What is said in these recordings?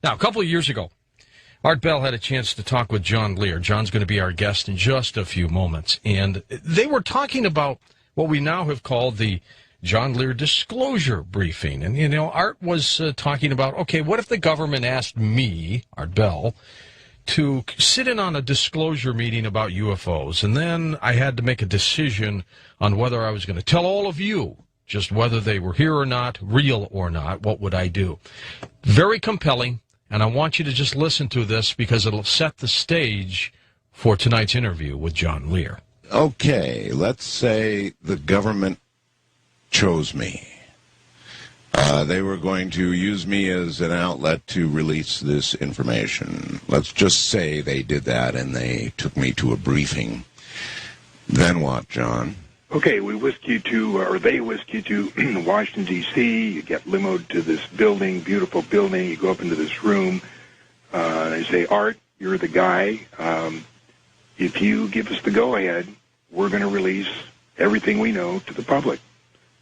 Now, a couple of years ago, Art Bell had a chance to talk with John Lear. John's going to be our guest in just a few moments. And they were talking about what we now have called the John Lear disclosure briefing. And, you know, Art was talking about, okay, what if the government asked me, Art Bell, to sit in on a disclosure meeting about UFOs? And then I had to make a decision on whether I was going to tell all of you just whether they were here or not, real or not. What would I do? Very compelling. And I want you to just listen to this because it'll set the stage for tonight's interview with John Lear. Okay, let's say the government chose me. They were going to use me as an outlet to release this information. Let's just say they did that and they took me to a briefing. Then what, John? Okay, we whisk you to, or they whisk you to Washington, D.C. You get limoed to this building, beautiful building. You go up into this room, and they say, Art, you're the guy. If you give us the go-ahead, we're going to release everything we know to the public.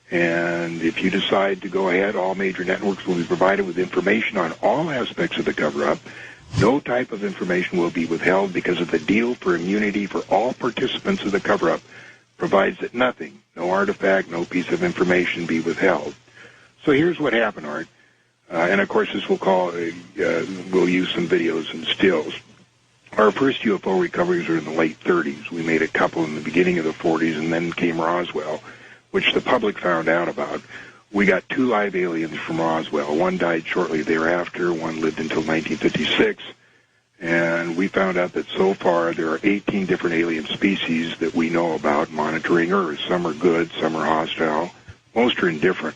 And if you decide to go ahead, all major networks will be provided with information on all aspects of the cover-up. No type of information will be withheld because of the deal for immunity for all participants of the cover-up provides that nothing, no artifact, no piece of information be withheld. So here's what happened, Art. And, of course, this we'll use some videos and stills. Our first UFO recoveries were in the late 30s. We made a couple in the beginning of the 40s, and then came Roswell, which the public found out about. We got 2 live aliens from Roswell. One died shortly thereafter. One lived until 1956. And we found out that so far there are 18 different alien species that we know about monitoring Earth. Some are good, some are hostile. Most are indifferent.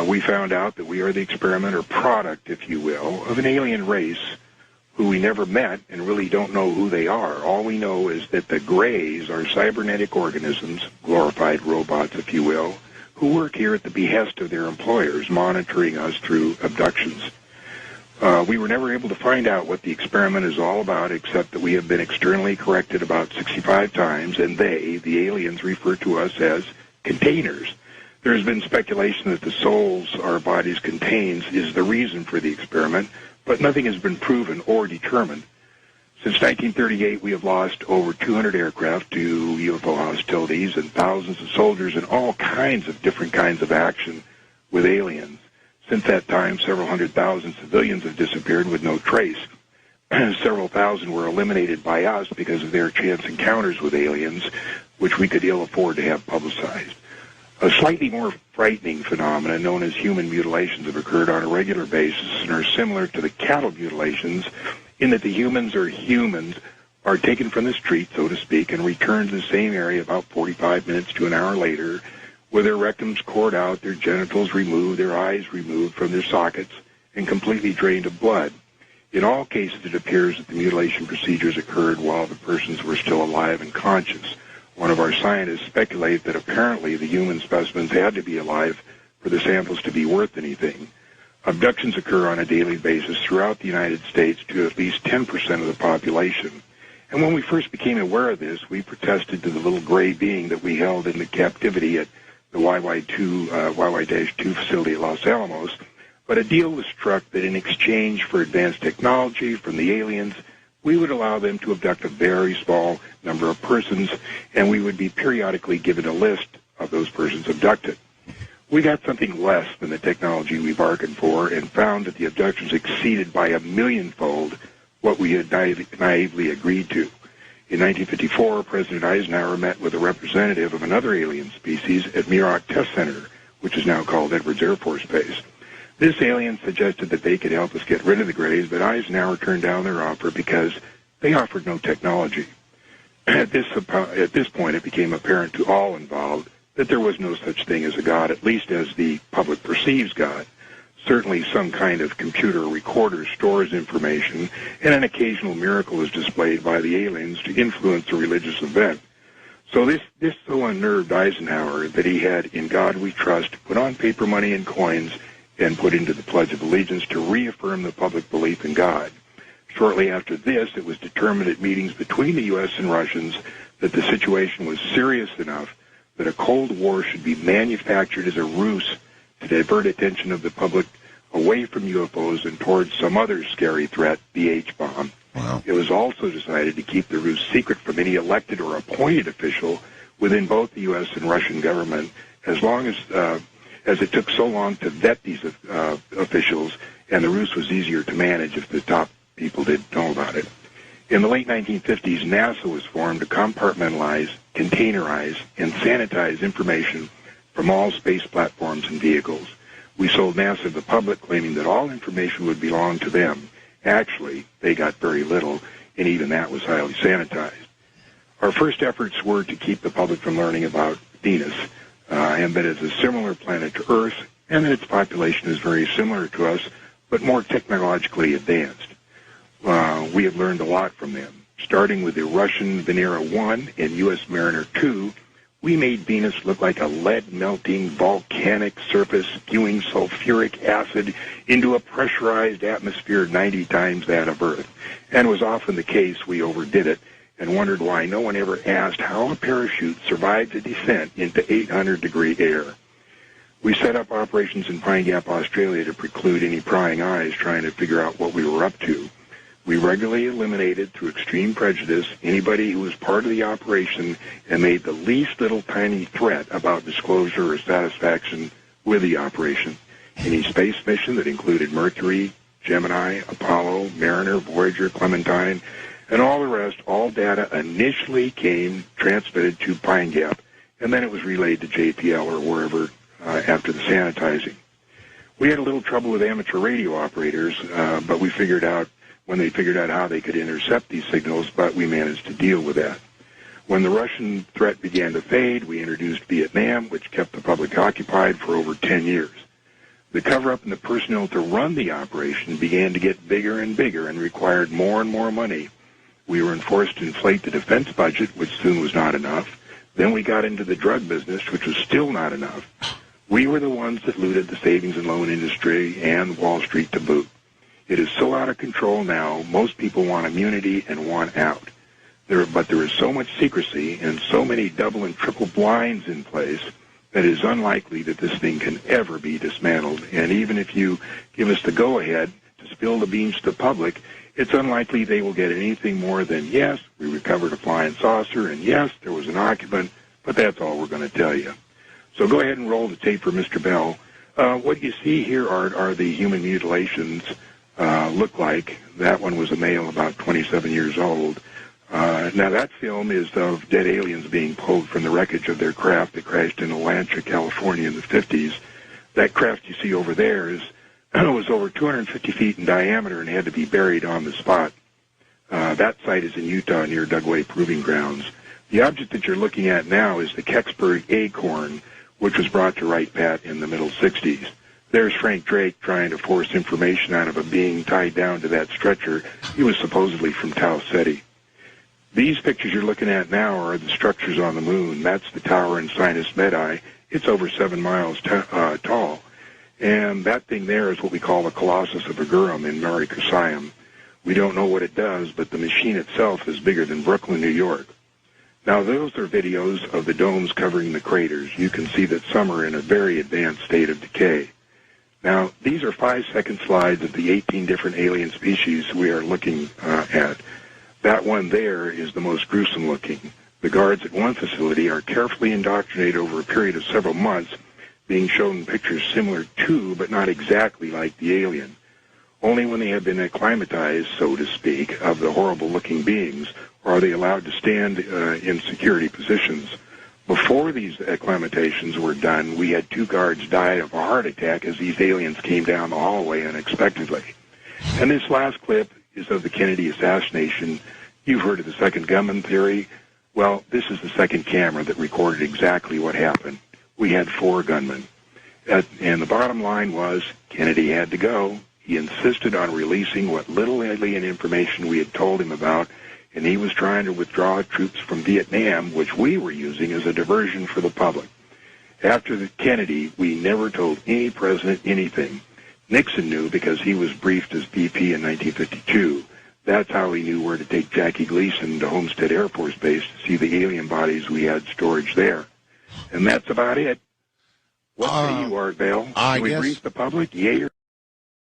We found out that we are the experiment or product, if you will, of an alien race who we never met and really don't know who they are. All we know is that the Greys are cybernetic organisms, glorified robots, if you will, who work here at the behest of their employers, monitoring us through abductions. We were never able to find out what the experiment is all about, except that we have been externally corrected about 65 times, and they, the aliens, refer to us as containers. There has been speculation that the souls our bodies contains is the reason for the experiment, but nothing has been proven or determined. Since 1938, we have lost over 200 aircraft to UFO hostilities and thousands of soldiers in all kinds of different kinds of action with aliens. Since that time, several 100,000 civilians have disappeared with no trace. Several thousand were eliminated by us because of their chance encounters with aliens, which we could ill afford to have publicized. A slightly more frightening phenomenon known as human mutilations have occurred on a regular basis and are similar to the cattle mutilations in that the humans are taken from the street, so to speak, and returned to the same area about 45 minutes to an hour later, with their rectums cored out, their genitals removed, their eyes removed from their sockets, and completely drained of blood. In all cases, it appears that the mutilation procedures occurred while the persons were still alive and conscious. One of our scientists speculated that apparently the human specimens had to be alive for the samples to be worth anything. Abductions occur on a daily basis throughout the United States to at least 10% of the population. And when we first became aware of this, we protested to the little gray being that we held in the captivity at the YY-2 facility at Los Alamos, but a deal was struck that in exchange for advanced technology from the aliens, we would allow them to abduct a very small number of persons, and we would be periodically given a list of those persons abducted. We got something less than the technology we bargained for and found that the abductions exceeded by 1,000,000-fold what we had naively agreed to. In 1954, President Eisenhower met with a representative of another alien species at Muroc Test Center, which is now called Edwards Air Force Base. This alien suggested that they could help us get rid of the Greys, but Eisenhower turned down their offer because they offered no technology. At this point, it became apparent to all involved that there was no such thing as a God, at least as the public perceives God. Certainly some kind of computer recorder stores information, and an occasional miracle is displayed by the aliens to influence a religious event. So this so unnerved Eisenhower that he had "In God We Trust" put on paper money and coins and put into the Pledge of Allegiance to reaffirm the public belief in God. Shortly after this, it was determined at meetings between the U.S. and Russians that the situation was serious enough that a Cold War should be manufactured as a ruse to divert attention of the public away from UFOs and towards some other scary threat, the H-bomb. Wow. It was also decided to keep the ruse secret from any elected or appointed official within both the U.S. and Russian government, as long as it took so long to vet these officials, and the ruse was easier to manage if the top people didn't know about it. In the late 1950s, NASA was formed to compartmentalize, containerize, and sanitize information from all space platforms and vehicles. We sold NASA to the public, claiming that all information would belong to them. Actually, they got very little, and even that was highly sanitized. Our first efforts were to keep the public from learning about Venus, and that it's a similar planet to Earth, and that its population is very similar to us, but more technologically advanced. We have learned a lot from them. Starting with the Russian Venera 1 and U.S. Mariner 2, we made Venus look like a lead-melting volcanic surface spewing sulfuric acid into a pressurized atmosphere 90 times that of Earth. And was often the case we overdid it and wondered why no one ever asked how a parachute survived a descent into 800-degree air. We set up operations in Pine Gap, Australia to preclude any prying eyes trying to figure out what we were up to. We regularly eliminated, through extreme prejudice, anybody who was part of the operation and made the least little tiny threat about disclosure or satisfaction with the operation. Any space mission that included Mercury, Gemini, Apollo, Mariner, Voyager, Clementine, and all the rest, all data initially came transmitted to Pine Gap, and then it was relayed to JPL or wherever after the sanitizing. We had a little trouble with amateur radio operators, but we figured out when they figured out how they could intercept these signals, but we managed to deal with that. When the Russian threat began to fade, we introduced Vietnam, which kept the public occupied for over 10 years. The cover-up and the personnel to run the operation began to get bigger and bigger and required more and more money. We were enforced to inflate the defense budget, which soon was not enough. Then we got into the drug business, which was still not enough. We were the ones that looted the savings and loan industry and Wall Street to boot. It is so out of control now, most people want immunity and want out. But there is so much secrecy and so many double and triple blinds in place that it is unlikely that this thing can ever be dismantled. And even if you give us the go-ahead to spill the beans to the public, it's unlikely they will get anything more than, yes, we recovered a flying saucer, and yes, there was an occupant, but that's all we're going to tell you. So go ahead and roll the tape for Mr. Bell. What you see here are the human mutilations look like. That one was a male about 27 years old. Now that film is of dead aliens being pulled from the wreckage of their craft that crashed in Atlanta, California in the 50s. That craft you see over there was over 250 feet in diameter and had to be buried on the spot. That site is in Utah near Dugway Proving Grounds. The object that you're looking at now is the Kecksburg Acorn, which was brought to Wright Pat in the middle 60s. There's Frank Drake trying to force information out of a being tied down to that stretcher. He was supposedly from Tau Ceti. These pictures you're looking at now are the structures on the moon. That's the tower in Sinus Medai. It's over 7 miles tall. And that thing there is what we call the Colossus of Agurum in Mare Crisium. We don't know what it does, but the machine itself is bigger than Brooklyn, New York. Now, those are videos of the domes covering the craters. You can see that some are in a very advanced state of decay. Now, these are 5-second slides of the 18 different alien species we are looking at. That one there is the most gruesome looking. The guards at one facility are carefully indoctrinated over a period of several months, being shown pictures similar to, but not exactly like the alien. Only when they have been acclimatized, so to speak, of the horrible-looking beings are they allowed to stand in security positions. Before these acclimatations were done, we had 2 guards die of a heart attack as these aliens came down the hallway unexpectedly. And this last clip is of the Kennedy assassination. You've heard of the second gunman theory. Well, this is the second camera that recorded exactly what happened. We had 4 gunmen. And the bottom line was Kennedy had to go. He insisted on releasing what little alien information we had told him about, and he was trying to withdraw troops from Vietnam, which we were using as a diversion for the public. After the Kennedy, we never told any president anything. Nixon knew because he was briefed as VP in 1952. That's how he knew where to take Jackie Gleason to Homestead Air Force Base to see the alien bodies we had storage there. And that's about it. What say you, Art Bell? Can we brief the public? Yay or